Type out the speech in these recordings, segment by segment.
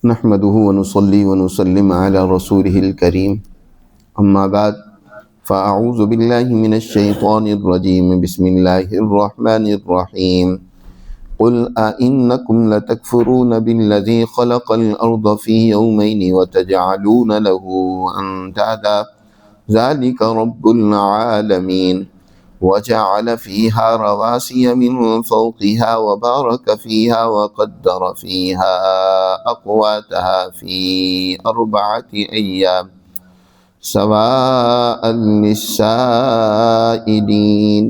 نحمده ونصلي ونسلم على رسوله الكريم أما بعد فأعوذ بالله من الشيطان الرجيم بسم الله الرحمن الرحيم قل أئنكم لتكفرون بالذي خلق الأرض في يومين وتجعلون له أندادا ذلك رب العالمين وجعل فيها رواسي من فوقها وبارك فيها وقدر فيها أقواتها في 4 أيام سواء للسائلين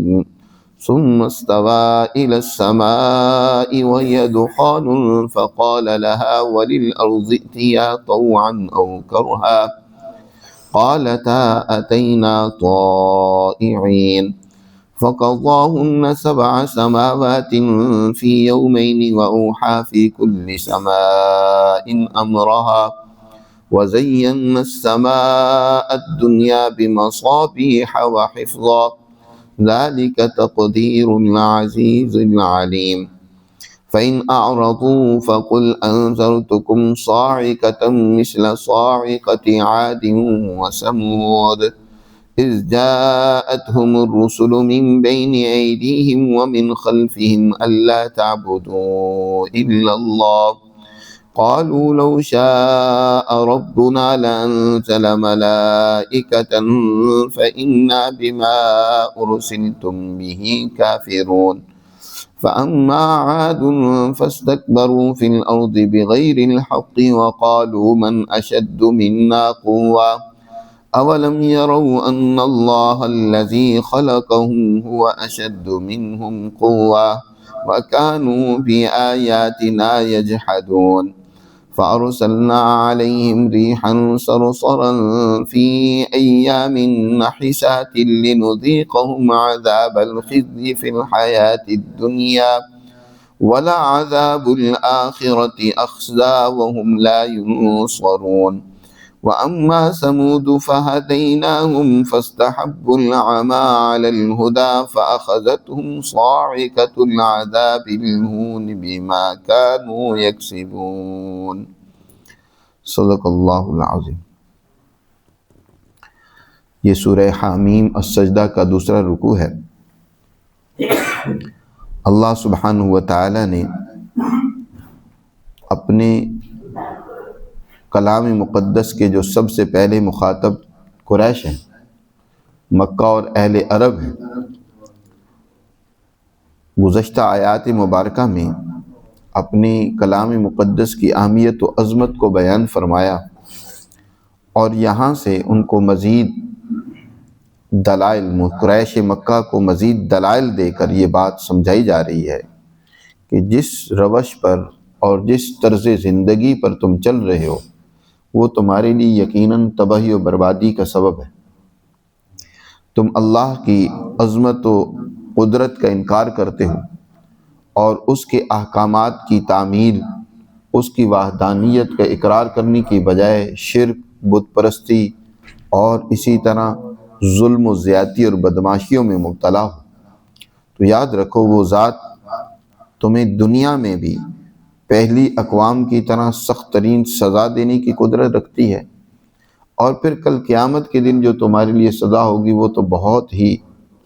ثم استوى إلى السماء وهي دخان فقال لها وللأرض ائتيا طوعا أو كرها قالتا أتينا طائعين فقضاهن 7 سماوات في يومين وأوحى في كل سماء أمرها وزينا السماء الدنيا بمصابيح وحفظا ذلك تقدير العزيز العليم فإن أعرضوا فقل أنذرتكم صاعقة مثل صاعقة عاد وثمود إذ جاءتهم الرسل من بين أيديهم ومن خلفهم ألا تعبدوا إلا الله قالوا لو شاء ربنا لأنزل ملائكة فإنا بما أرسلتم به كافرون فأما عاد فاستكبروا في الأرض بغير الحق وقالوا من أشد منا قوة أولم يروا أن الله الذي خلقهم هو أشد منهم قوة وكانوا بآياتنا يجحدون فأرسلنا عليهم ريحا صرصرا في أيام نحسات لنذيقهم عذاب الخزي في الحياة الدنيا ولعذاب الآخرة أخزى وهم لا ينصرون وأما ثمود فهديناهم فاستحبوا العمى على الهدى فأخذتهم صاعقة العذاب الهون بما كانوا يكسبون صدق اللہ العظیم۔ یہ سورہ حامیم السجدہ کا دوسرا رکوع ہے۔ اللہ سبحانہ و تعالی نے اپنے کلام مقدس کے جو سب سے پہلے مخاطب قریش ہیں، مکہ اور اہل عرب ہیں، گزشتہ آیات مبارکہ میں اپنے کلام مقدس کی اہمیت و عظمت کو بیان فرمایا، اور یہاں سے ان کو مزید دلائل، قریش مکہ کو مزید دلائل دے کر یہ بات سمجھائی جا رہی ہے کہ جس روش پر اور جس طرز زندگی پر تم چل رہے ہو وہ تمہارے لیے یقیناً تباہی و بربادی کا سبب ہے۔ تم اللہ کی عظمت و قدرت کا انکار کرتے ہو اور اس کے احکامات کی تعمیل، اس کی وحدانیت کا اقرار کرنے کی بجائے شرک، بت پرستی اور اسی طرح ظلم و زیادتی اور بدماشیوں میں مبتلا ہو، تو یاد رکھو وہ ذات تمہیں دنیا میں بھی پہلی اقوام کی طرح سخت ترین سزا دینے کی قدرت رکھتی ہے، اور پھر کل قیامت کے دن جو تمہارے لیے سزا ہوگی وہ تو بہت ہی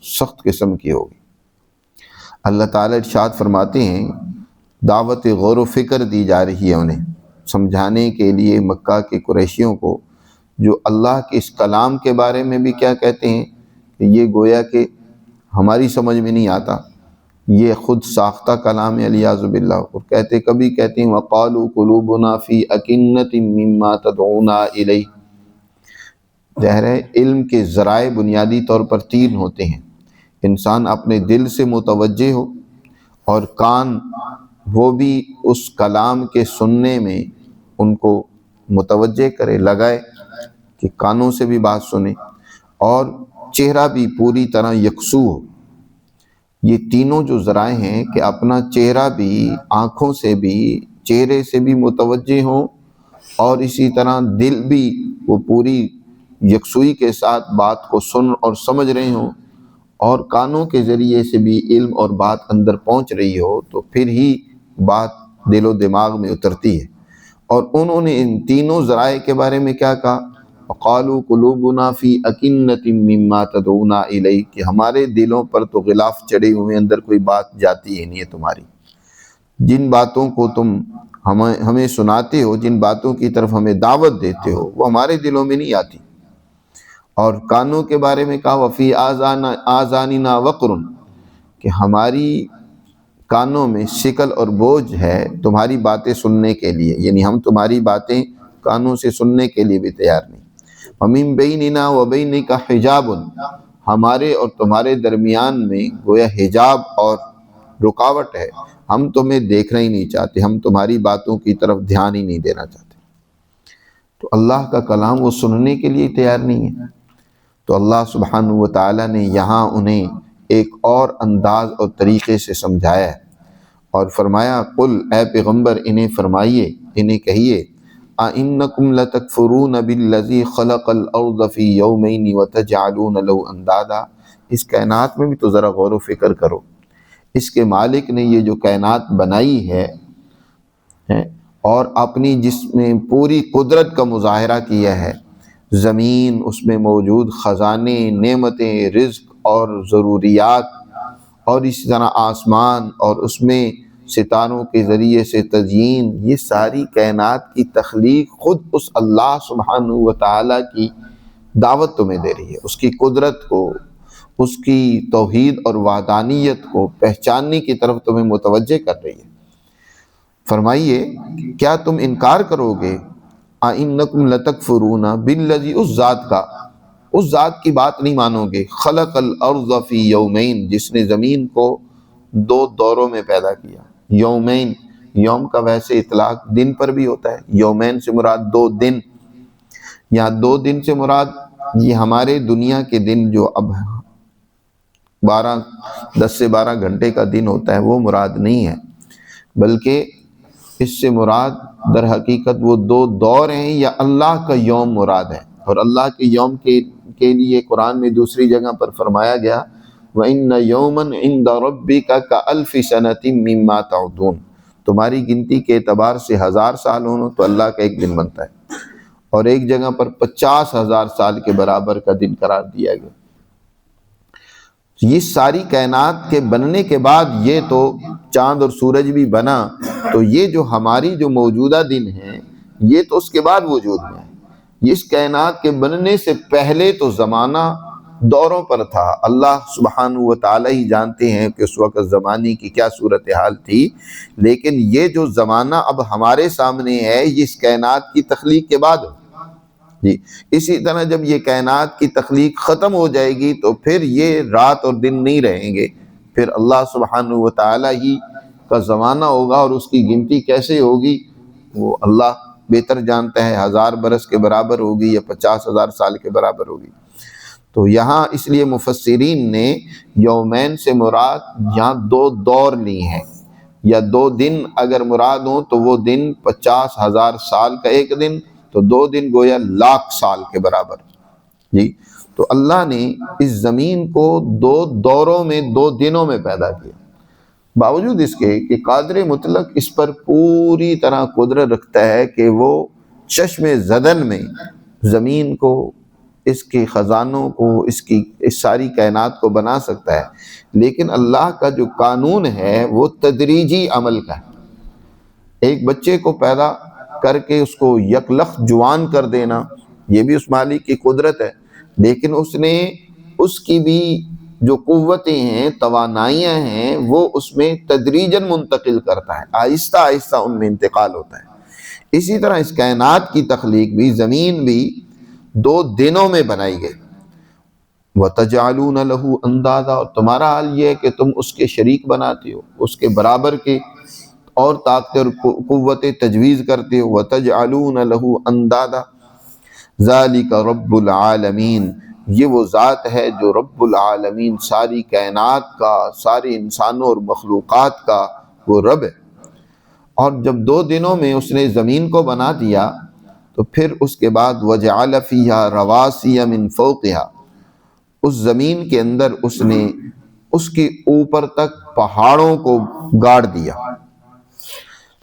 سخت قسم کی ہوگی۔ اللہ تعالیٰ ارشاد فرماتے ہیں، دعوت غور و فکر دی جا رہی ہے انہیں سمجھانے کے لیے مکہ کے قریشیوں کو، جو اللہ کے اس کلام کے بارے میں بھی کیا کہتے ہیں کہ یہ گویا کہ ہماری سمجھ میں نہیں آتا، یہ خود ساختہ کلام علیاذ باللہ، اور کبھی کہتے ہیں وَقَالُوا قُلُوبُنَا فِي أَكِنَّةٍ مِّمَّا تَدْعُونَا إِلَيْهِ۔ ظاہر ہے علم کے ذرائع بنیادی طور پر 3 ہوتے ہیں، انسان اپنے دل سے متوجہ ہو، اور کان وہ بھی اس کلام کے سننے میں ان کو متوجہ کرے، لگائے کہ کانوں سے بھی بات سنے، اور چہرہ بھی پوری طرح یکسو ہو۔ یہ تینوں جو ذرائع ہیں کہ اپنا چہرہ بھی، آنکھوں سے بھی، چہرے سے بھی متوجہ ہوں، اور اسی طرح دل بھی وہ پوری یکسوئی کے ساتھ بات کو سن اور سمجھ رہے ہوں، اور کانوں کے ذریعے سے بھی علم اور بات اندر پہنچ رہی ہو، تو پھر ہی بات دل و دماغ میں اترتی ہے۔ اور انہوں نے ان تینوں ذرائع کے بارے میں کیا کہا؟ وقالوا قلوبنا فی اکنۃ مما تدعونا الیہ، کہ ہمارے دلوں پر تو غلاف چڑھے ہوئے، اندر کوئی بات جاتی ہی نہیں ہے تمہاری، جن باتوں کو تم ہمیں سناتے ہو، جن باتوں کی طرف ہمیں دعوت دیتے ہو، وہ ہمارے دلوں میں نہیں آتی۔ اور کانوں کے بارے میں کہا وفی آذاننا وقر، کہ ہماری کانوں میں شکل اور بوجھ ہے تمہاری باتیں سننے کے لیے، یعنی ہم تمہاری باتیں کانوں سے سننے کے لیے بھی تیار نہیں۔ وَمِن بَيْنِنَا وَبَيْنِكَ حِجَابٌ، ہمارے اور تمہارے درمیان میں گویا حجاب اور رکاوٹ ہے، ہم تمہیں دیکھنا ہی نہیں چاہتے، ہم تمہاری باتوں کی طرف دھیان ہی نہیں دینا چاہتے۔ تو اللہ کا کلام وہ سننے کے لیے تیار نہیں ہے۔ تو اللہ سبحانہ و تعالیٰ نے یہاں انہیں ایک اور انداز اور طریقے سے سمجھایا ہے اور فرمایا قل، اے پیغمبر انہیں فرمائیے، انہیں کہیے اَإِنَّكُمْ لَتَكْفُرُونَ بِالَّذِي خَلَقَ الْأَرْضَ فِي يَوْمَيْنِ وَتَجْعَلُونَ لَهُ أَنْدَادًا، اس کائنات میں بھی تو ذرا غور و فکر کرو، اس کے مالک نے یہ جو کائنات بنائی ہے اور اپنی جس میں پوری قدرت کا مظاہرہ کیا ہے، زمین، اس میں موجود خزانے، نعمتیں، رزق اور ضروریات، اور اسی طرح آسمان اور اس میں ستاروں کے ذریعے سے تزئین، یہ ساری کائنات کی تخلیق خود اس اللہ سبحانہ و تعالیٰ کی دعوت تمہیں دے رہی ہے، اس کی قدرت کو، اس کی توحید اور وحدانیت کو پہچاننے کی طرف تمہیں متوجہ کر رہی ہے۔ فرمائیے کیا تم انکار کرو گے؟ اَإِنَّكُمْ لَتَكْفُرُونَ بِالَّذِي، اس ذات کا، اس ذات کی بات نہیں مانو گے، خَلَقَ الْأَرْضَ فِي يَوْمَيْن، جس نے زمین کو 2 دوروں میں پیدا کیا۔ یومین، یوم کا ویسے اطلاق دن پر بھی ہوتا ہے، یومین سے مراد 2 دن، یا 2 دن سے مراد یہ ہمارے دنیا کے دن جو اب 10 سے 12 گھنٹے کا دن ہوتا ہے وہ مراد نہیں ہے، بلکہ اس سے مراد در حقیقت وہ 2 دور ہیں، یا اللہ کا یوم مراد ہے۔ اور اللہ کے یوم کے لیے قرآن میں دوسری جگہ پر فرمایا گیا وَإِنَّ يَوْمًا عِنْدَ رَبِّكَ كَأَلْفِ سَنَةٍ مِّمَّا تَعُدُّونَ، تمہاری گنتی کے اعتبار سے 1000 سال ہوں تو اللہ کا ایک دن بنتا ہے، اور ایک جگہ پر 50,000 سال کے برابر کا دن قرار دیا گیا۔ یہ ساری کائنات کے بننے کے بعد یہ تو چاند اور سورج بھی بنا، تو یہ جو ہماری جو موجودہ دن ہیں یہ تو اس کے بعد وجود میں ہے۔ اس کائنات کے بننے سے پہلے تو زمانہ دوروں پر تھا، اللہ سبحانہ و تعالیٰ ہی جانتے ہیں کہ اس وقت زمانے کی کیا صورتحال تھی، لیکن یہ جو زمانہ اب ہمارے سامنے ہے یہ اس کائنات کی تخلیق کے بعد جی۔ اسی طرح جب یہ کائنات کی تخلیق ختم ہو جائے گی تو پھر یہ رات اور دن نہیں رہیں گے، پھر اللہ سبحانہ و تعالیٰ ہی کا زمانہ ہوگا، اور اس کی گنتی کیسے ہوگی وہ اللہ بہتر جانتا ہے، 1000 برس کے برابر ہوگی یا 50,000 سال کے برابر ہوگی۔ تو یہاں اس لیے مفسرین نے یومین سے مراد یہاں 2 دور لی ہیں، یا 2 دن اگر مراد ہوں تو وہ دن 50,000 سال کا ایک دن، تو 2 دن گویا 1,00,000 سال کے برابر جی۔ تو اللہ نے اس زمین کو 2 دوروں میں 2 دنوں میں پیدا کیا، باوجود اس کے کہ قادر مطلق اس پر پوری طرح قدرت رکھتا ہے کہ وہ چشم زدن میں زمین کو، اس کے خزانوں کو، اس ساری کائنات کو بنا سکتا ہے، لیکن اللہ کا جو قانون ہے وہ تدریجی عمل کا ہے۔ ایک بچے کو پیدا کر کے اس کو یکلخت جوان کر دینا یہ بھی اس مالک کی قدرت ہے، لیکن اس نے اس کی بھی جو قوتیں ہیں، توانائیاں ہیں، وہ اس میں تدریجاً منتقل کرتا ہے، آہستہ آہستہ ان میں انتقال ہوتا ہے۔ اسی طرح اس کائنات کی تخلیق بھی، زمین بھی 2 دنوں میں بنائی گئی۔ وَتَجْعَلُونَ لَهُ أَنْدَادًا، اور تمہارا حال یہ ہے کہ تم اس کے شریک بناتے ہو، اس کے برابر کے اور طاقتیں اور قوتیں تجویز کرتے ہو۔ وَتَجْعَلُونَ لَهُ أَنْدَادًا ذَلِكَ رَبُّ الْعَالَمِينَ، یہ وہ ذات ہے جو رب العالمین، ساری کائنات کا، سارے انسانوں اور مخلوقات کا وہ رب ہے۔ اور جب 2 دنوں میں اس نے زمین کو بنا دیا تو پھر اس کے بعد وَجَعَلَ فِيهَا رَوَاسِيَ مِن فَوْقِهَا، اس زمین کے اندر اس نے اس کے اوپر تک پہاڑوں کو گاڑ دیا۔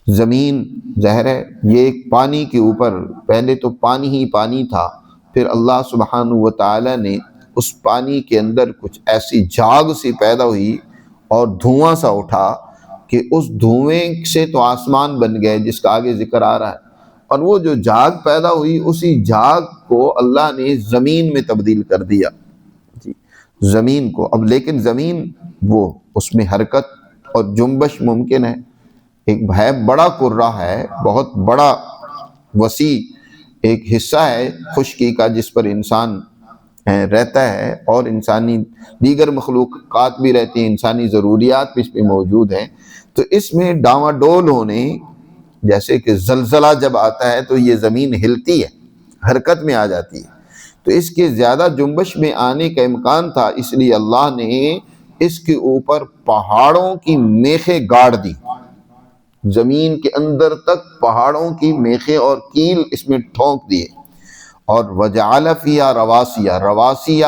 زمین ظاہر ہے یہ ایک پانی کے اوپر، پہلے تو پانی ہی پانی تھا، پھر اللہ سبحانہ و تعالی نے اس پانی کے اندر کچھ ایسی جھاگ سی پیدا ہوئی اور دھواں سا اٹھا کہ اس دھوئیں سے تو آسمان بن گئے جس کا آگے ذکر آ رہا ہے، اور وہ جو جھاگ پیدا ہوئی اسی جھاگ کو اللہ نے زمین میں تبدیل کر دیا، جی زمین کو۔ اب لیکن زمین وہ اس میں حرکت اور جنبش ممکن ہے، ایک ہے بڑا کرہ ہے، بہت بڑا وسیع ایک حصہ ہے خشکی کا جس پر انسان رہتا ہے، اور انسانی دیگر مخلوقات بھی رہتی ہیں، انسانی ضروریات بھی اس میں موجود ہیں۔ تو اس میں ڈاواڈول ہونے، جیسے کہ زلزلہ جب آتا ہے تو یہ زمین ہلتی ہے، حرکت میں آ جاتی ہے، تو اس کے زیادہ جنبش میں آنے کا امکان تھا، اس لیے اللہ نے اس کے اوپر پہاڑوں کی میخیں گاڑ دی، زمین کے اندر تک پہاڑوں کی میخیں اور کیل اس میں ٹھونک دیے، اور وجعل فیہا رواسیہ، رواسیہ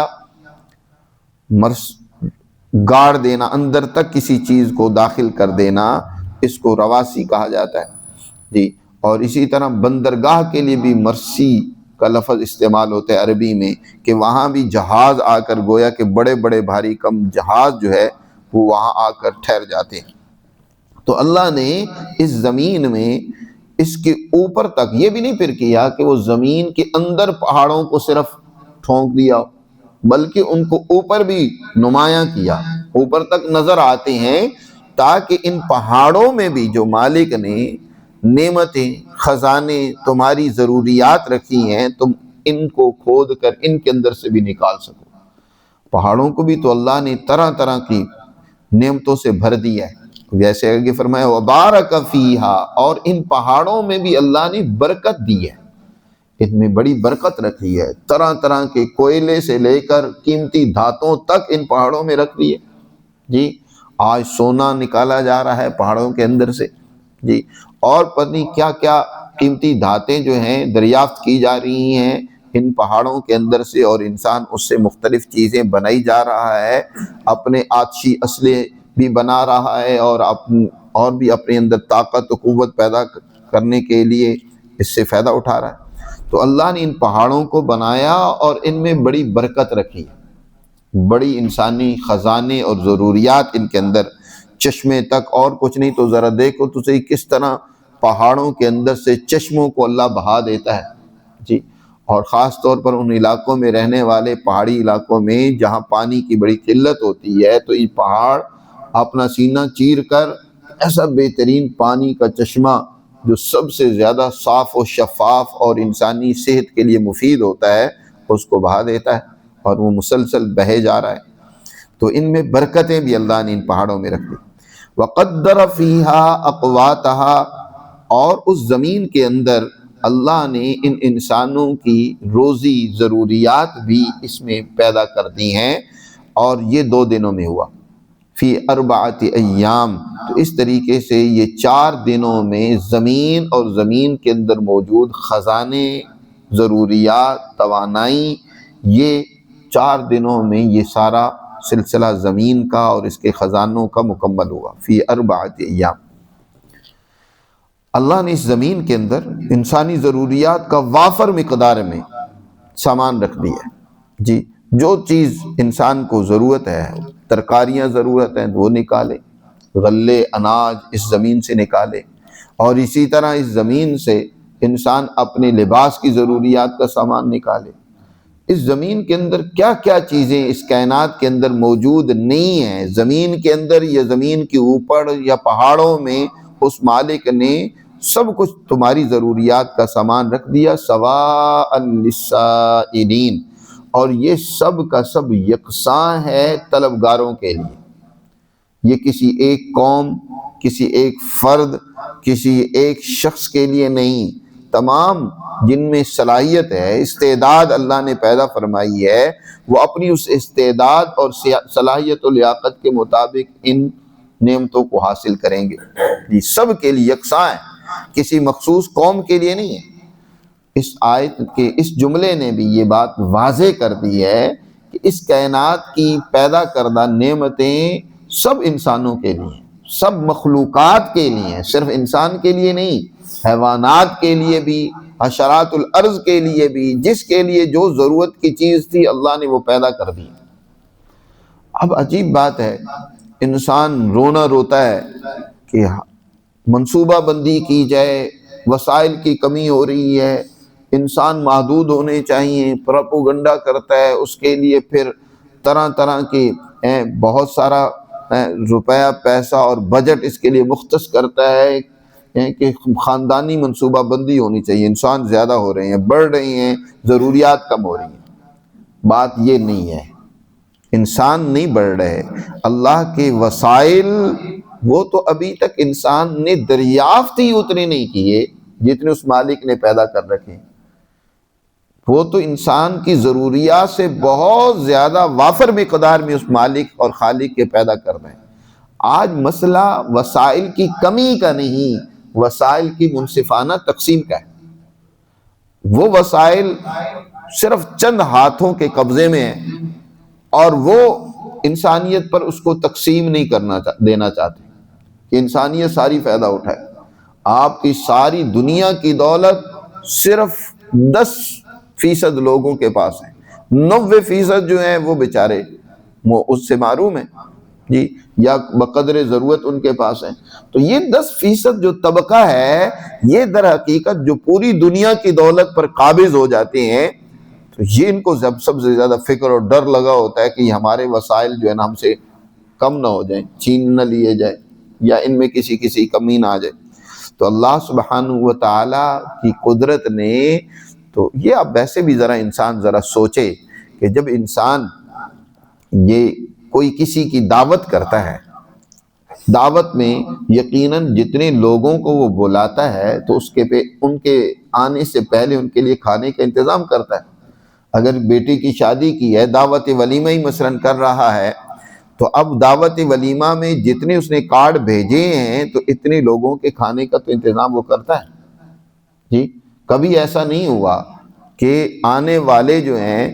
گاڑ دینا، اندر تک کسی چیز کو داخل کر دینا، اس کو رواسی کہا جاتا ہے جی۔ اور اسی طرح بندرگاہ کے لیے بھی مرسی کا لفظ استعمال ہوتا ہے عربی میں، کہ وہاں بھی جہاز آ کر، گویا کہ بڑے بڑے بھاری کم جہاز جو ہے وہ وہاں آ کر ٹھہر جاتے ہیں۔ تو اللہ نے اس زمین میں اس کے اوپر تک یہ بھی نہیں پھر کیا کہ وہ زمین کے اندر پہاڑوں کو صرف ٹھونک دیا، بلکہ ان کو اوپر بھی نمایاں کیا، اوپر تک نظر آتے ہیں، تاکہ ان پہاڑوں میں بھی جو مالک نے نعمتیں، خزانے، تمہاری ضروریات رکھی ہیں، تم ان کو کھود کر ان کے اندر سے بھی نکال سکو۔ پہاڑوں کو بھی تو اللہ نے طرح طرح کی نعمتوں سے بھر دیا ہے، جیسے آگے فرمایا وبارک فیہا، اور ان پہاڑوں میں بھی اللہ نے برکت دی ہے، ان میں بڑی برکت رکھی ہے، طرح طرح کے کوئلے سے لے کر قیمتی دھاتوں تک ان پہاڑوں میں رکھ دیے جی۔ آج سونا نکالا جا رہا ہے پہاڑوں کے اندر سے جی، اور پتہ نہیں کیا کیا قیمتی دھاتیں جو ہیں دریافت کی جا رہی ہیں ان پہاڑوں کے اندر سے، اور انسان اس سے مختلف چیزیں بنائی جا رہا ہے، اپنے آتشی اسلحے بھی بنا رہا ہے، اور بھی اپنے اندر طاقت و قوت پیدا کرنے کے لیے اس سے فائدہ اٹھا رہا ہے۔ تو اللہ نے ان پہاڑوں کو بنایا اور ان میں بڑی برکت رکھی، بڑی انسانی خزانے اور ضروریات ان کے اندر، چشمے تک، اور کچھ نہیں تو ذرا دیکھو تو صحیح کس طرح پہاڑوں کے اندر سے چشموں کو اللہ بہا دیتا ہے جی۔ اور خاص طور پر ان علاقوں میں رہنے والے پہاڑی علاقوں میں جہاں پانی کی بڑی قلت ہوتی ہے، تو یہ پہاڑ اپنا سینہ چیر کر ایسا بہترین پانی کا چشمہ جو سب سے زیادہ صاف و شفاف اور انسانی صحت کے لیے مفید ہوتا ہے اس کو بہا دیتا ہے، اور وہ مسلسل بہے جا رہا ہے۔ تو ان میں برکتیں بھی اللہ نے ان پہاڑوں میں رکھ دی۔ وَقَدَّرَ فِيهَا أَقْوَاتَهَا، اور اس زمین کے اندر اللہ نے ان انسانوں کی روزی ضروریات بھی اس میں پیدا کر دی ہیں، اور یہ 2 دنوں میں ہوا، فی 4 ایام۔ تو اس طریقے سے یہ 4 دنوں میں زمین اور زمین کے اندر موجود خزانے، ضروریات، توانائی، یہ 4 دنوں میں یہ سارا سلسلہ زمین کا اور اس کے خزانوں کا مکمل ہوا، فی 4 ایام۔ اللہ نے اس زمین کے اندر انسانی ضروریات کا وافر مقدار میں سامان رکھ دیا جی، جو چیز انسان کو ضرورت ہے، ترکاریاں ضرورت ہیں وہ نکالے، غلے اناج اس زمین سے نکالے، اور اسی طرح اس زمین سے انسان اپنے لباس کی ضروریات کا سامان نکالے۔ اس زمین کے اندر کیا کیا چیزیں اس کائنات کے اندر موجود نہیں ہیں، زمین کے اندر یا زمین کے اوپر یا پہاڑوں میں، اس مالک نے سب کچھ تمہاری ضروریات کا سامان رکھ دیا، سواء للسائلین، اور یہ سب کا سب یکساں ہے طلبگاروں کے لیے۔ یہ کسی ایک قوم، کسی ایک فرد، کسی ایک شخص کے لیے نہیں، تمام جن میں صلاحیت ہے، استعداد اللہ نے پیدا فرمائی ہے، وہ اپنی اس استعداد اور صلاحیت و لیاقت کے مطابق ان نعمتوں کو حاصل کریں گے۔ یہ سب کے لیے یکساں ہے، کسی مخصوص قوم کے لیے نہیں ہے۔ اس آیت کے اس جملے نے بھی یہ بات واضح کر دی ہے کہ اس کائنات کی پیدا کردہ نعمتیں سب انسانوں کے لیے، سب مخلوقات کے لیے ہیں، صرف انسان کے لیے نہیں، حیوانات کے لیے بھی، حشرات الارض کے لیے بھی، جس کے لیے جو ضرورت کی چیز تھی اللہ نے وہ پیدا کر دی۔ اب عجیب بات ہے، انسان رونا روتا ہے کہ منصوبہ بندی کی جائے، وسائل کی کمی ہو رہی ہے، انسان محدود ہونے چاہیے، پروپیگنڈا کرتا ہے، اس کے لیے پھر طرح طرح کے بہت سارا روپیہ پیسہ اور بجٹ اس کے لیے مختص کرتا ہے کہ خاندانی منصوبہ بندی ہونی چاہیے، انسان زیادہ ہو رہے ہیں، بڑھ رہے ہیں، ضروریات کم ہو رہی ہیں۔ بات یہ نہیں ہے، انسان نہیں بڑھ رہے، اللہ کے وسائل وہ تو ابھی تک انسان نے دریافت ہی اتنے نہیں کیے جتنے اس مالک نے پیدا کر رکھے، وہ تو انسان کی ضروریات سے بہت زیادہ وافر مقدار میں اس مالک اور خالق کے پیدا کر رہے ہیں۔ آج مسئلہ وسائل کی کمی کا نہیں، وسائل کی منصفانہ تقسیم کا ہے۔ وہ وسائل صرف چند ہاتھوں کے قبضے میں ہیں اور وہ انسانیت پر اس کو تقسیم نہیں دینا چاہتے کہ انسانیت ساری فائدہ اٹھائے۔ آپ کی ساری دنیا کی دولت صرف 10% لوگوں کے پاس ہے، 90% جو ہیں وہ بیچارے وہ اس سے محروم ہیں جی، یا بقدر ضرورت ان کے پاس ہے۔ تو یہ 10% جو طبقہ ہے، یہ در حقیقت جو پوری دنیا کی دولت پر قابض ہو جاتے ہیں، تو یہ ان کو سب سے زیادہ فکر اور ڈر لگا ہوتا ہے کہ ہمارے وسائل جو ہے نا ہم سے کم نہ ہو جائیں، چھین نہ لیے جائے، یا ان میں کسی کمی نہ آ جائے۔ تو اللہ سبحانہ و تعالیٰ کی قدرت نے تو یہ اب ویسے بھی انسان ذرا سوچے کہ جب انسان یہ کوئی کسی کی دعوت کرتا ہے، دعوت میں یقیناً جتنے لوگوں کو وہ بلاتا ہے تو اس کے پہ ان کے آنے سے پہلے ان کے لیے کھانے کا انتظام کرتا ہے۔ اگر بیٹی کی شادی کی ہے، دعوت ولیمہ ہی مثلاً کر رہا ہے، تو اب دعوت ولیمہ میں جتنے اس نے کارڈ بھیجے ہیں تو اتنے لوگوں کے کھانے کا تو انتظام وہ کرتا ہے جی۔ کبھی ایسا نہیں ہوا کہ آنے والے جو ہیں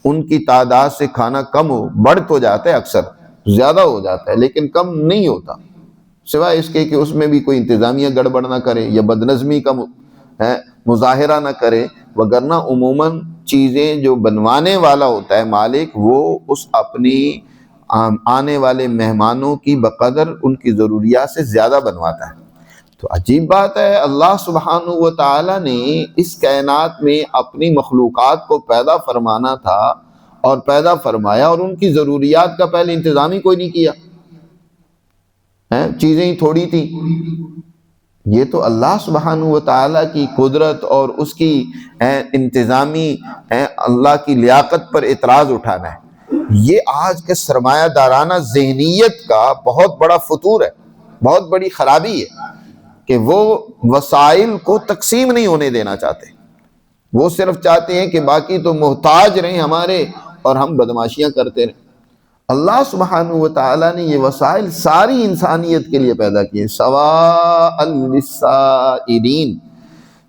ان کی تعداد سے کھانا کم ہو، بڑھ تو جاتا ہے، اکثر زیادہ ہو جاتا ہے لیکن کم نہیں ہوتا، سوائے اس کے کہ اس میں بھی کوئی انتظامیہ گڑبڑ نہ کرے یا بدنظمی کا مظاہرہ نہ کرے، وگرنہ عموماً چیزیں جو بنوانے والا ہوتا ہے مالک، وہ اس اپنی آنے والے مہمانوں کی بقدر ان کی ضروریات سے زیادہ بنواتا ہے۔ تو عجیب بات ہے، اللہ سبحانہ و تعالیٰ نے اس کائنات میں اپنی مخلوقات کو پیدا فرمانا تھا اور پیدا فرمایا، اور ان کی ضروریات کا پہلے انتظام ہی کوئی نہیں کیا، چیزیں ہی تھوڑی تھی۔ یہ تو اللہ سبحانہ و تعالیٰ کی قدرت اور اس کی انتظامی اللہ کی لیاقت پر اعتراض اٹھانا ہے۔ یہ آج کے سرمایہ دارانہ ذہنیت کا بہت بڑا فطور ہے، بہت بڑی خرابی ہے کہ وہ وسائل کو تقسیم نہیں ہونے دینا چاہتے، وہ صرف چاہتے ہیں کہ باقی تو محتاج رہیں ہمارے اور ہم بدماشیاں کرتے رہیں۔ اللہ سبحانہ و تعالیٰ نے یہ وسائل ساری انسانیت کے لیے پیدا کیے، سواء للسائلین،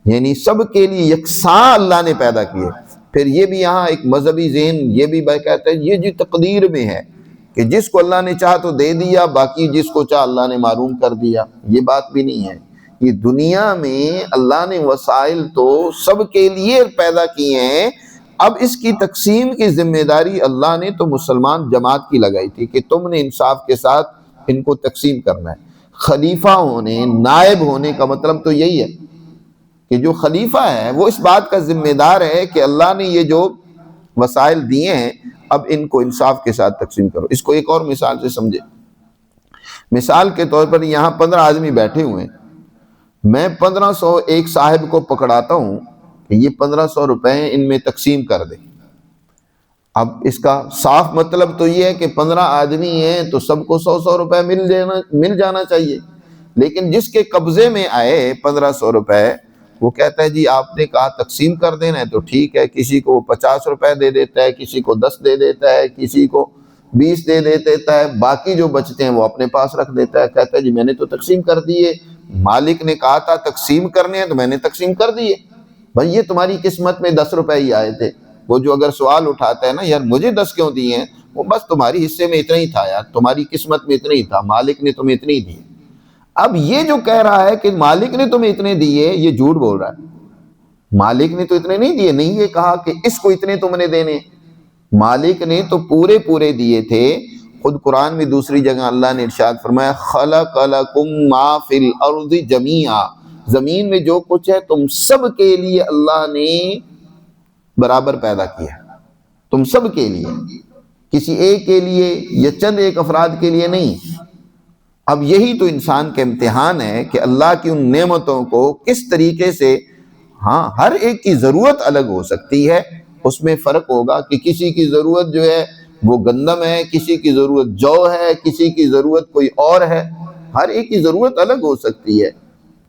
یعنی سب کے لیے یکساں اللہ نے پیدا کیے۔ پھر یہ بھی یہاں ایک مذہبی ذہن یہ بھی کہتا ہے یہ جی تقدیر میں ہے کہ جس کو اللہ نے چاہا تو دے دیا، باقی جس کو چاہا اللہ نے معروم کر دیا، یہ بات بھی نہیں ہے۔ یہ دنیا میں اللہ نے وسائل تو سب کے لیے پیدا کیے ہیں، اب اس کی تقسیم کی ذمہ داری اللہ نے تو مسلمان جماعت کی لگائی تھی کہ تم نے انصاف کے ساتھ ان کو تقسیم کرنا ہے۔ خلیفہ ہونے، نائب ہونے کا مطلب تو یہی ہے کہ جو خلیفہ ہے وہ اس بات کا ذمہ دار ہے کہ اللہ نے یہ جو وسائل دیے ہیں اب ان کو انصاف کے ساتھ تقسیم کرو۔ اس کو ایک اور مثال سے سمجھے۔ مثال کے طور پر یہاں 15 آدمی بیٹھے ہوئے ہیں، میں 1500 ایک صاحب کو پکڑاتا ہوں کہ یہ 1500 روپے ان میں تقسیم کر دے۔ اب اس کا صاف مطلب تو یہ ہے کہ 15 آدمی ہیں تو سب کو 100 روپے مل جانا چاہیے، لیکن جس کے قبضے میں آئے 1500 روپے وہ کہتا ہے جی آپ نے کہا تقسیم کر دینا ہے تو ٹھیک ہے، کسی کو 50 روپے دے دیتا ہے، کسی کو 10 دے دیتا ہے، کسی کو 20 دے دیتا ہے، باقی جو بچتے ہیں وہ اپنے پاس رکھ دیتا ہے، کہتا ہے جی میں نے تو تقسیم کر دیے، مالک نے کہا تھا تقسیم کرنے ہیں تو میں نے تقسیم کر دیے۔ بھائی یہ تمہاری قسمت میں 10 روپے ہی آئے تھے۔ وہ جو اگر سوال اٹھاتا ہے نا یار مجھے 10 کیوں دیے ہیں، وہ بس تمہاری حصے میں اتنا ہی تھا یار، تمہاری قسمت میں اتنا ہی تھا، مالک نے تمہیں اتنے ہی دیے۔ اب یہ جو کہہ رہا ہے کہ مالک نے تمہیں اتنے دیے، یہ جھوٹ بول رہا ہے۔ مالک نے تو اتنے نہیں دیے، نہیں یہ کہا کہ اس کو اتنے تم نے دینے، مالک نے تو پورے پورے دیے تھے۔ خود قرآن میں دوسری جگہ اللہ نے ارشاد فرمایا خلق لکم ما فی الارض جمیعا، زمین میں جو کچھ ہے تم سب کے لیے اللہ نے برابر پیدا کیا، تم سب کے لیے، کسی ایک کے لیے یا چند ایک افراد کے لیے نہیں۔ اب یہی تو انسان کا امتحان ہے کہ اللہ کی ان نعمتوں کو کس طریقے سے، ہاں ہر ایک کی ضرورت الگ ہو سکتی ہے، اس میں فرق ہوگا کہ کسی کی ضرورت جو ہے وہ گندم ہے، کسی کی ضرورت جو ہے، کسی کی ضرورت کوئی اور ہے، ہر ایک کی ضرورت الگ ہو سکتی ہے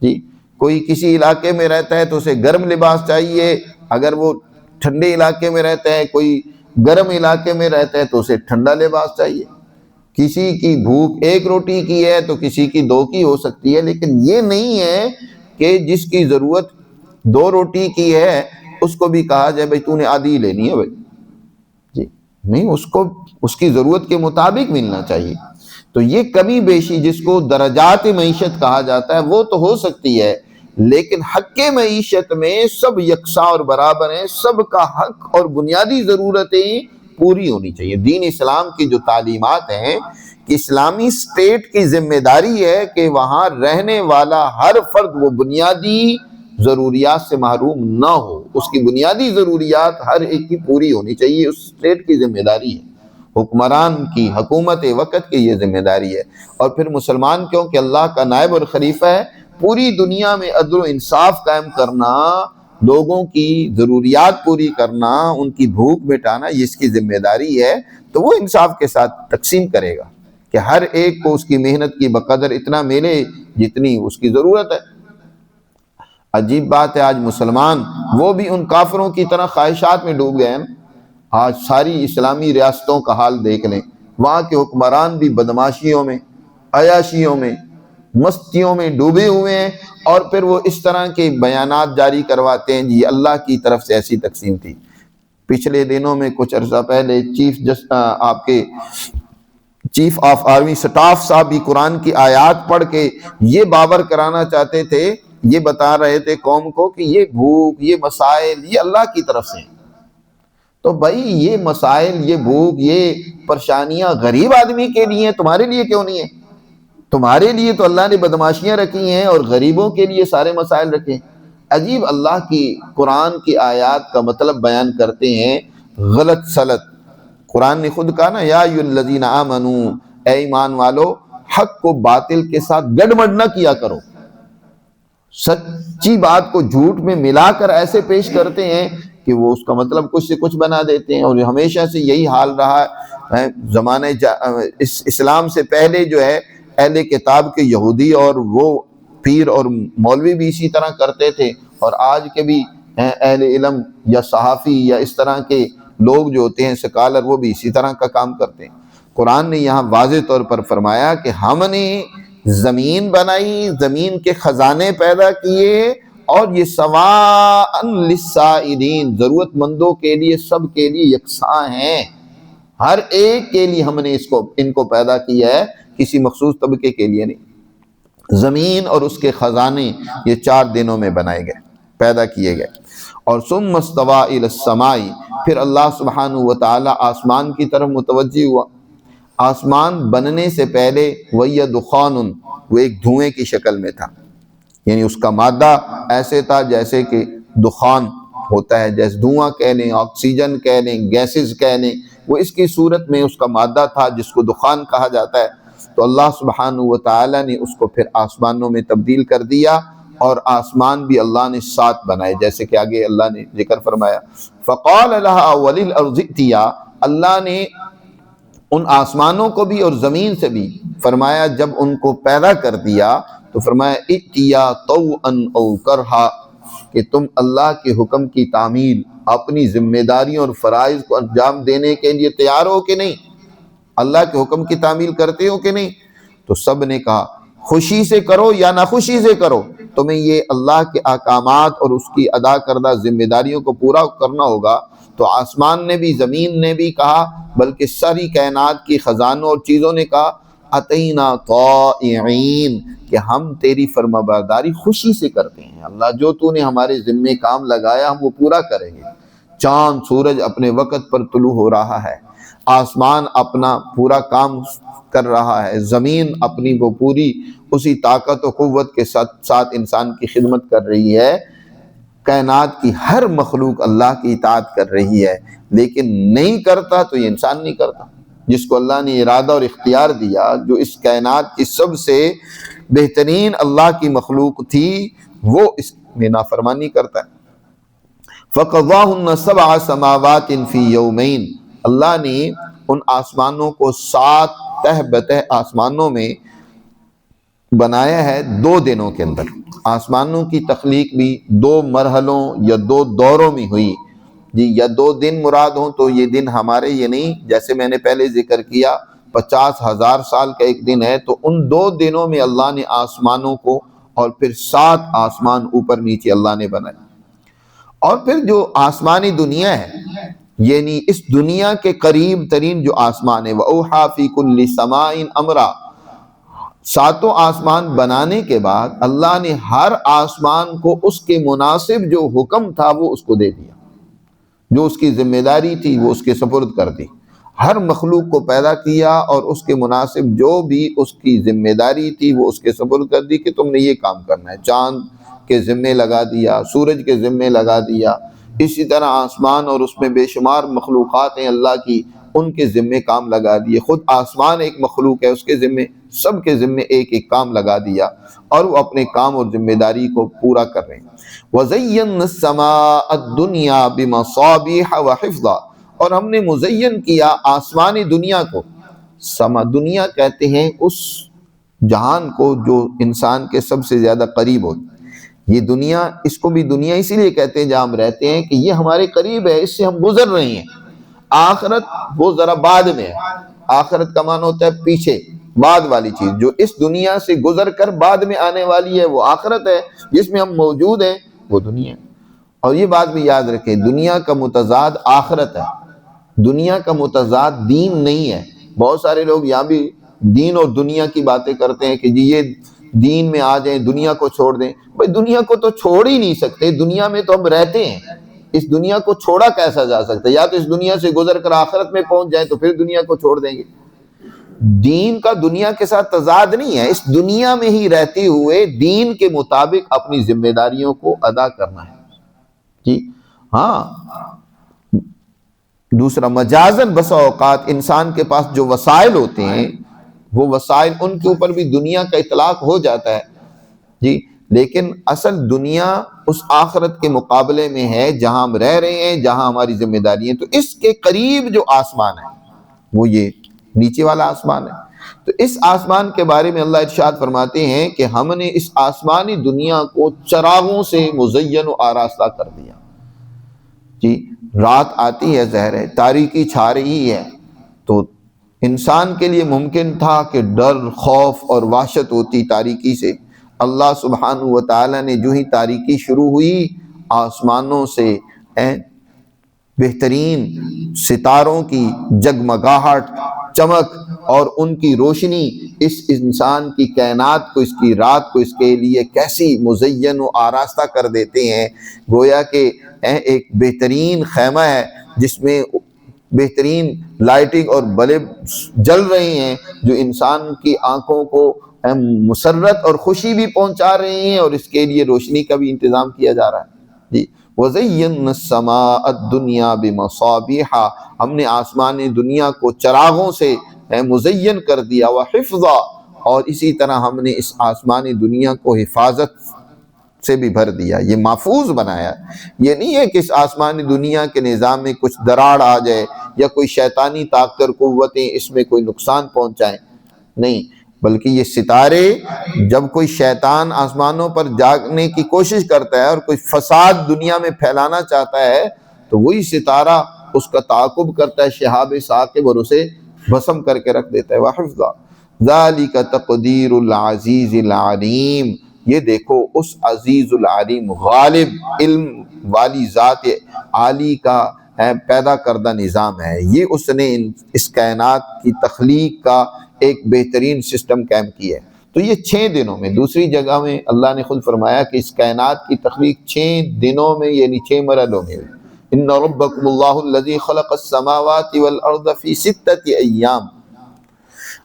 جی۔ کوئی کسی علاقے میں رہتا ہے تو اسے گرم لباس چاہیے، اگر وہ ٹھنڈے علاقے میں رہتا ہے، کوئی گرم علاقے میں رہتا ہے تو اسے ٹھنڈا لباس چاہیے۔ کسی کی بھوک ایک روٹی کی ہے تو کسی کی دو کی ہو سکتی ہے، لیکن یہ نہیں ہے کہ جس کی ضرورت 2 روٹی کی ہے اس کو بھی کہا جائے بھائی تو نے آدھی لینی ہے بھائی جی، نہیں، اس کو اس کی ضرورت کے مطابق ملنا چاہیے۔ تو یہ کمی بیشی جس کو درجات معیشت کہا جاتا ہے وہ تو ہو سکتی ہے، لیکن حق معیشت میں سب یکساں اور برابر ہیں، سب کا حق اور بنیادی ضرورتیں پوری ہونی چاہیے۔ دین اسلام کی جو تعلیمات ہیں کہ اسلامی اسٹیٹ کی ذمہ داری ہے کہ وہاں رہنے والا ہر فرد وہ بنیادی ضروریات سے محروم نہ ہو، اس کی بنیادی ضروریات ہر ایک کی پوری ہونی چاہیے، اس اسٹیٹ کی ذمہ داری ہے، حکمران کی، حکومت وقت کی یہ ذمہ داری ہے۔ اور پھر مسلمان کیونکہ اللہ کا نائب اور خلیفہ ہے، پوری دنیا میں عدل و انصاف قائم کرنا، لوگوں کی ضروریات پوری کرنا، ان کی بھوک مٹانا، یہ اس کی ذمہ داری ہے۔ تو وہ انصاف کے ساتھ تقسیم کرے گا کہ ہر ایک کو اس کی محنت کی بقدر اتنا ملے جتنی اس کی ضرورت ہے۔ عجیب بات ہے، آج مسلمان وہ بھی ان کافروں کی طرح خواہشات میں ڈوب گئے ہیں۔ آج ساری اسلامی ریاستوں کا حال دیکھ لیں، وہاں کے حکمران بھی بدماشیوں میں، عیاشیوں میں، مستیوں میں ڈوبے ہوئے ہیں، اور پھر وہ اس طرح کے بیانات جاری کرواتے ہیں جی اللہ کی طرف سے ایسی تقسیم تھی۔ پچھلے دنوں میں کچھ عرصہ پہلے آپ کے چیف آف آرمی سٹاف صاحب بھی قرآن کی آیات پڑھ کے یہ باور کرانا چاہتے تھے، یہ بتا رہے تھے قوم کو کہ یہ بھوک، یہ مسائل، یہ اللہ کی طرف سے ہیں۔ تو بھائی یہ مسائل، یہ بھوک، یہ پریشانیاں غریب آدمی کے لیے ہیں، تمہارے لیے کیوں نہیں ہیں؟ تمہارے لیے تو اللہ نے بدماشیاں رکھی ہیں اور غریبوں کے لیے سارے مسائل رکھے ہیں۔ عجیب، اللہ کی قرآن کی آیات کا مطلب بیان کرتے ہیں غلط سلط۔ قرآن نے خود کہا نا یا ایھا الذین آمنوا، اے ایمان والو، حق کو باطل کے ساتھ گڑبڑ نہ کیا کرو۔ سچی بات کو جھوٹ میں ملا کر ایسے پیش کرتے ہیں کہ وہ اس کا مطلب کچھ سے کچھ بنا دیتے ہیں، اور ہمیشہ سے یہی حال رہا ہے۔ زمانہ اسلام سے پہلے جو ہے اہل کتاب کے یہودی اور وہ پیر اور مولوی بھی اسی طرح کرتے تھے، اور آج کے بھی اہل علم یا صحافی یا اس طرح کے لوگ جو ہوتے ہیں سکالر، وہ بھی اسی طرح کا کام کرتے ہیں۔ قرآن نے یہاں واضح طور پر فرمایا کہ ہم نے زمین بنائی، زمین کے خزانے پیدا کیے، اور یہ سواء للسائلین، ضرورت مندوں کے لیے، سب کے لیے یکساں ہیں، ہر ایک کے لیے ہم نے ان کو پیدا کیا ہے، کسی مخصوص طبقے کے لیے نہیں۔ زمین اور اس کے خزانے یہ 4 دنوں میں بنائے گئے، پیدا کیے گئے۔ اور ثم استوى الى السماء، پھر اللہ سبحانہ وتعالی آسمان کی طرف متوجہ ہوا۔ آسمان بننے سے پہلے وہی دخان، وہ ایک دھوئیں کی شکل میں تھا، یعنی اس کا مادہ ایسے تھا جیسے کہ دخان ہوتا ہے، جیسے دھواں کہہ لیں، آکسیجن کہہ لیں، گیسز کہہ لیں، وہ اس کی صورت میں اس کا مادہ تھا جس کو دخان کہا جاتا ہے۔ تو اللہ سبحانہ وتعالی نے اس کو پھر آسمانوں میں تبدیل کر دیا، اور آسمان بھی اللہ نے 7 بنائے، جیسے کہ آگے اللہ نے ذکر فرمایا فقال لها وللارض ائتیا، اللہ نے ان آسمانوں کو بھی اور زمین سے بھی فرمایا، جب ان کو پیدا کر دیا تو فرمایا ائتیا طوعا او کرہا، کہ تم اللہ کے حکم کی تعمیل، اپنی ذمہ داریوں اور فرائض کو انجام دینے کے لیے تیار ہو کہ نہیں؟ اللہ کے حکم کی تعمیل کرتے ہو کہ نہیں؟ تو سب نے کہا خوشی سے کرو یا ناخوشی سے کرو، تمہیں یہ اللہ کے احکامات اور اس کی ادا کردہ ذمہ داریوں کو پورا کرنا ہوگا۔ تو آسمان نے بھی، زمین نے بھی کہا، بلکہ ساری کائنات کی خزانوں اور چیزوں نے کہا اتینا طائعین، کہ ہم تیری فرما برداری خوشی سے کرتے ہیں۔ اللہ جو تو نے ہمارے ذمے کام لگایا ہم وہ پورا کریں گے۔ چاند سورج اپنے وقت پر طلوع ہو رہا ہے، آسمان اپنا پورا کام کر رہا ہے، زمین اپنی وہ پوری اسی طاقت و قوت کے ساتھ انسان کی خدمت کر رہی ہے، کائنات کی ہر مخلوق اللہ کی اطاعت کر رہی ہے، لیکن نہیں کرتا تو یہ انسان نہیں کرتا۔ جس کو اللہ نے ارادہ اور اختیار دیا، جو اس کائنات کی سب سے بہترین اللہ کی مخلوق تھی، وہ اس میں نافرمانی کرتا ہے۔ فَقَضَاهُنَّ سَبْعَ سَمَاوَاتٍ فِي يَوْمَيْنِ، اللہ نے ان آسمانوں کو 7 تہ بتہ آسمانوں میں بنایا ہے 2 دنوں کے اندر۔ آسمانوں کی تخلیق بھی 2 مرحلوں یا 2 دوروں میں ہوئی جی، یا 2 دن مراد ہوں تو یہ دن ہمارے یہ نہیں، جیسے میں نے پہلے ذکر کیا 50,000 سال کا ایک دن ہے، تو ان 2 دنوں میں اللہ نے آسمانوں کو اور پھر 7 آسمان اوپر نیچے اللہ نے بنائے۔ اور پھر جو آسمانی دنیا ہے، یعنی اس دنیا کے قریب ترین جو آسمان ہے، وَأَوْحَى فِي كُلِّ سَمَاءٍ أَمْرًا، 7 آسمان بنانے کے بعد اللہ نے ہر آسمان کو اس کے مناسب جو حکم تھا وہ اس کو دے دیا، جو اس کی ذمہ داری تھی وہ اس کے سپرد کر دی۔ ہر مخلوق کو پیدا کیا اور اس کے مناسب جو بھی اس کی ذمہ داری تھی وہ اس کے سپرد کر دی کہ تم نے یہ کام کرنا ہے۔ چاند کے ذمے لگا دیا، سورج کے ذمے لگا دیا، اسی طرح آسمان اور اس میں بے شمار مخلوقات ہیں اللہ کی، ان کے ذمے کام لگا دیے۔ خود آسمان ایک مخلوق ہے، اس کے ذمے، سب کے ذمے ایک ایک کام لگا دیا اور وہ اپنے کام اور ذمہ داری کو پورا کر رہے ہیں۔ وَزَيَّنَّا السَّمَاءَ الدُّنْيَا بِمَصَابِيحَ وَحِفْظًا، اور ہم نے مزین کیا آسمانی دنیا کو، سما دنیا کہتے ہیں اس جہان کو جو انسان کے سب سے زیادہ قریب ہو۔ یہ دنیا، اس کو بھی دنیا اسی لیے کہتے ہیں جہاں ہم رہتے ہیں کہ یہ ہمارے قریب ہے، اس سے ہم گزر رہے ہیں۔ آخرت وہ ذرا بعد میں ہے، آخرت کا معنی ہوتا ہے پیچھے، بعد والی چیز، جو اس دنیا سے گزر کر بعد میں آنے والی ہے وہ آخرت ہے، جس میں ہم موجود ہیں وہ دنیا ہے۔ اور یہ بات بھی یاد رکھیں، دنیا کا متضاد آخرت ہے، دنیا کا متضاد دین نہیں ہے۔ بہت سارے لوگ یہاں بھی دین اور دنیا کی باتیں کرتے ہیں کہ جی یہ دین میں آ جائیں، دنیا کو چھوڑ دیں۔ بھائی دنیا کو تو چھوڑ ہی نہیں سکتے، دنیا میں تو ہم رہتے ہیں، اس دنیا کو چھوڑا کیسا جا سکتا ہے؟ یا تو اس دنیا سے گزر کر آخرت میں پہنچ جائیں تو پھر دنیا کو چھوڑ دیں گے۔ دین کا دنیا کے ساتھ تضاد نہیں ہے، اس دنیا میں ہی رہتے ہوئے دین کے مطابق اپنی ذمہ داریوں کو ادا کرنا ہے جی۔ ہاں، دوسرا مجازن بسا اوقات انسان کے پاس جو وسائل ہوتے ہیں وہ وسائل ان کے اوپر بھی دنیا کا اطلاق ہو جاتا ہے جی، لیکن اصل دنیا اس آخرت کے مقابلے میں ہے جہاں ہم رہ رہے ہیں، جہاں ہماری ذمہ داری ہیں۔ تو اس کے قریب جو آسمان ہے وہ یہ نیچے والا آسمان ہے۔ تو اس آسمان کے بارے میں اللہ ارشاد فرماتے ہیں کہ ہم نے اس آسمانی دنیا کو چراغوں سے مزین و آراستہ کر دیا جی۔ رات آتی ہے، ظاہر ہے تاریکی چھا رہی ہے، تو انسان کے لیے ممکن تھا کہ ڈر، خوف اور وحشت ہوتی تاریکی سے۔ اللہ سبحانہ و تعالیٰ نے جو ہی تاریکی شروع ہوئی، آسمانوں سے بہترین ستاروں کی جگمگاہٹ، چمک اور ان کی روشنی اس انسان کی کائنات کو، اس کی رات کو اس کے لیے کیسی مزین و آراستہ کر دیتے ہیں، گویا کہ ایک بہترین خیمہ ہے جس میں بہترین لائٹنگ اور بلب جل رہے ہیں جو انسان کی آنکھوں کو مسرت اور خوشی بھی پہنچا رہے ہیں، اور اس کے لیے روشنی کا بھی انتظام کیا جا رہا ہے جی۔ وَزَيَّنَّا السَّمَاءَ الدُّنْيَا بِمَصَابِيحَ، ہم نے آسمان دنیا کو چراغوں سے مزین کر دیا، وَحِفْظًا، اور اسی طرح ہم نے اس آسمانی دنیا کو حفاظت سے بھی بھر دیا، یہ محفوظ بنایا۔ یہ نہیں ہے کہ اس آسمانی دنیا کے نظام میں کچھ دراڑ آ جائے یا کوئی شیطانی طاقت اور قوتیں اس میں کوئی نقصان پہنچائیں، نہیں، بلکہ یہ ستارے، جب کوئی شیطان آسمانوں پر جاگنے کی کوشش کرتا ہے اور کوئی فساد دنیا میں پھیلانا چاہتا ہے تو وہی ستارہ اس کا تعاقب کرتا ہے شہاب ثاقب اور اسے بھسم کر کے رکھ دیتا ہے۔ وحفظا، ذالک تقدیر العزیز العلیم، یہ دیکھو اس عزیز العلیم غالب علم والی ذات عالی کا پیدا کردہ نظام ہے، یہ اس نے اس کائنات کی تخلیق کا ایک بہترین سسٹم قائم کی ہے۔ تو یہ 6 دنوں میں، دوسری جگہ میں اللہ نے خود فرمایا کہ اس کائنات کی تخلیق 6 دنوں میں یعنی 6 مرحلوں میں، ان ربکم اللہ الذی خلق السماوات والارض فی 6 ایام،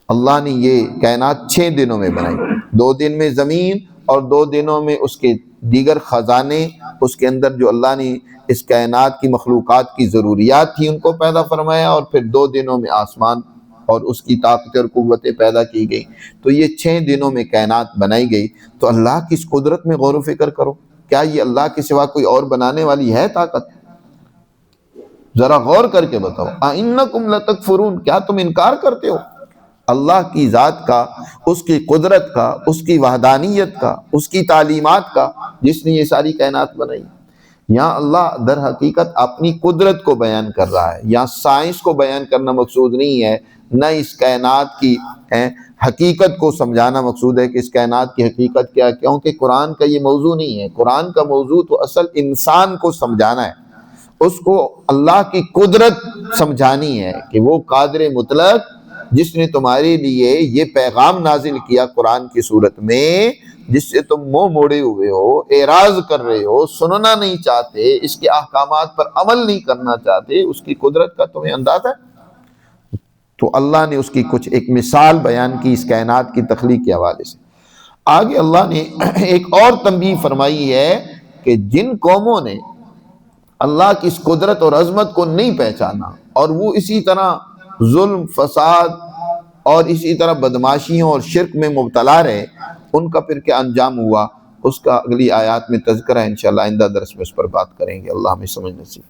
اللہ نے یہ کائنات 6 دنوں میں بنائی، 2 دن میں زمین اور 2 دنوں میں اس کے دیگر خزانے، اس کے اندر جو اللہ نے اس کائنات کی مخلوقات کی ضروریات تھی ان کو پیدا فرمایا، اور پھر 2 دنوں میں آسمان اور اس کی طاقتیں اور قوتیں پیدا کی گئی۔ تو یہ 6 دنوں میں کائنات بنائی گئی۔ تو اللہ کی اس قدرت میں غور و فکر کرو، کیا یہ اللہ کے سوا کوئی اور بنانے والی ہے طاقت؟ ذرا غور کر کے بتاؤ، اَإِنَّكُمْ لَتَكْفُرُونَ، کیا تم انکار کرتے ہو اللہ کی ذات کا، اس کی قدرت کا، اس کی وحدانیت کا، اس کی تعلیمات کا، جس نے یہ ساری کائنات بنائی؟ یہاں اللہ در حقیقت اپنی قدرت کو بیان کر رہا ہے، یہاں سائنس کو بیان کرنا مقصود نہیں ہے، نہ اس کائنات کی حقیقت کو سمجھانا مقصود ہے کہ اس کائنات کی حقیقت کیا ہے، کیونکہ قرآن کا یہ موضوع نہیں ہے۔ قرآن کا موضوع تو اصل انسان کو سمجھانا ہے، اس کو اللہ کی قدرت سمجھانی ہے کہ وہ قادر مطلق جس نے تمہارے لیے یہ پیغام نازل کیا قرآن کی صورت میں، جس سے تم منہ موڑے ہوئے ہو، اعراض کر رہے ہو، سننا نہیں چاہتے، اس کے احکامات پر عمل نہیں کرنا چاہتے، اس کی قدرت کا تمہیں اندازہ ہے؟ تو اللہ نے اس کی کچھ ایک مثال بیان کی اس کائنات کی تخلیق کے حوالے سے۔ آگے اللہ نے ایک اور تنبیہ فرمائی ہے کہ جن قوموں نے اللہ کی اس قدرت اور عظمت کو نہیں پہچانا اور وہ اسی طرح ظلم، فساد اور اسی طرح بدماشیوں اور شرک میں مبتلا رہے، ان کا پھر کیا انجام ہوا، اس کا اگلی آیات میں تذکرہ ہے، انشاءاللہ آئندہ درس میں اس پر بات کریں گے۔ اللہ ہمیں سمجھ نصیب۔